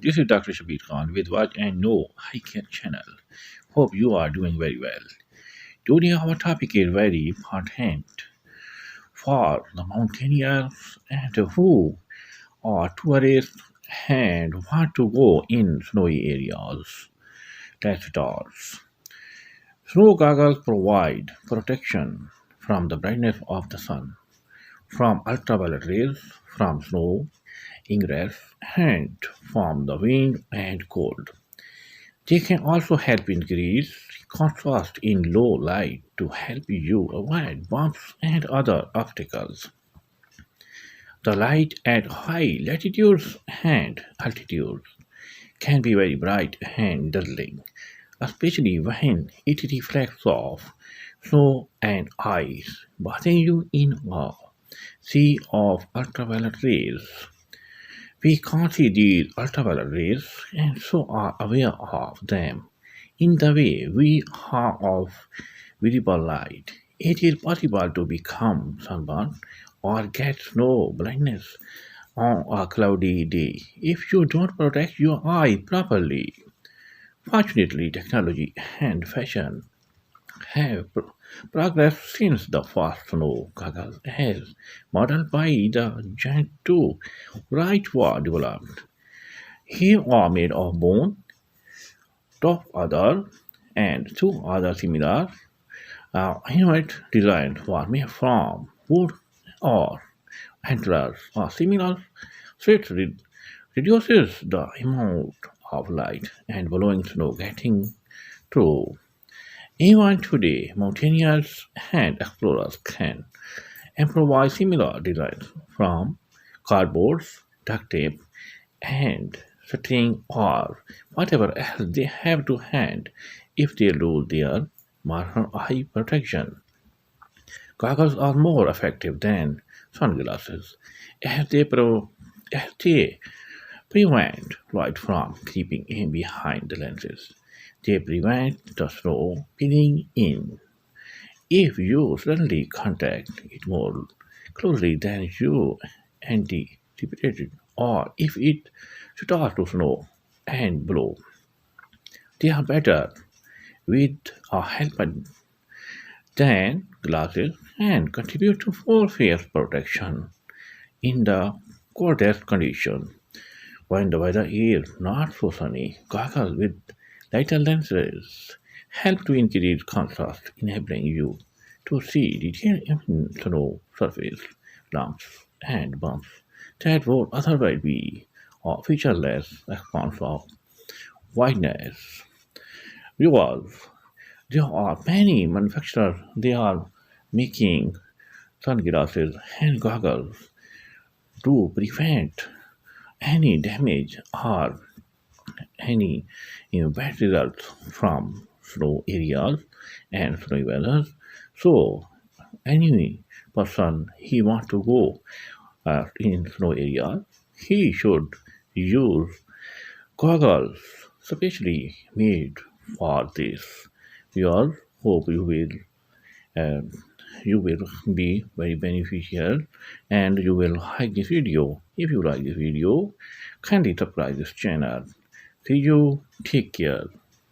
This is Dr. Shabir Khan with Watch and Know High Care channel. Hope you are doing very well. Today our topic is very important for the mountaineers and who are tourists and want to go in snowy areas. Let's start. Snow goggles provide protection from the brightness of the sun, from ultraviolet rays, from snow, ingress, and from the wind and cold. They can also help increase contrast in low light to help you avoid bumps and other obstacles. The light at high latitudes and altitudes can be very bright and dazzling, especially when it reflects off snow and ice, bathing you in a sea of ultraviolet rays. We can't see these ultraviolet rays and so are aware of them in the way we are of visible light. It is possible to become sunburned or get snow blindness on a cloudy day if you don't protect your eye properly. Fortunately, technology and fashion have progressed since the first snow goggles as modeled by the giant two right were developed. Here are made of bone, top other, and two other similar helmet designs were made from wood or antlers or similar. So it reduces the amount of light and blowing snow getting through. Even today, mountaineers and explorers can improvise similar designs from cardboard, duct tape, and string or whatever else they have to hand if they lose their marker eye protection. Goggles are more effective than sunglasses as as they prevent light from creeping in behind the lenses. They prevent the snow peeling in. If you suddenly contact it more closely than you anticipated, or if it starts to snow and blow, they are better with a helmet than glasses and contribute to full face protection in the coldest conditions. When the weather is not so sunny, goggles with lighter lenses help to increase contrast, enabling you to see detail in snow surface, lumps, and bumps that would otherwise be a featureless expanse of whiteness. Because there are many manufacturers, they are making sunglasses and goggles to prevent any damage or any bad results from snow areas and snowy weather. So any person he want to go in snow area, he should use goggles specially made for this. We all hope uh, you will be very beneficial and you will like this video. If you like this video, kindly subscribe this channel. See you. Take care.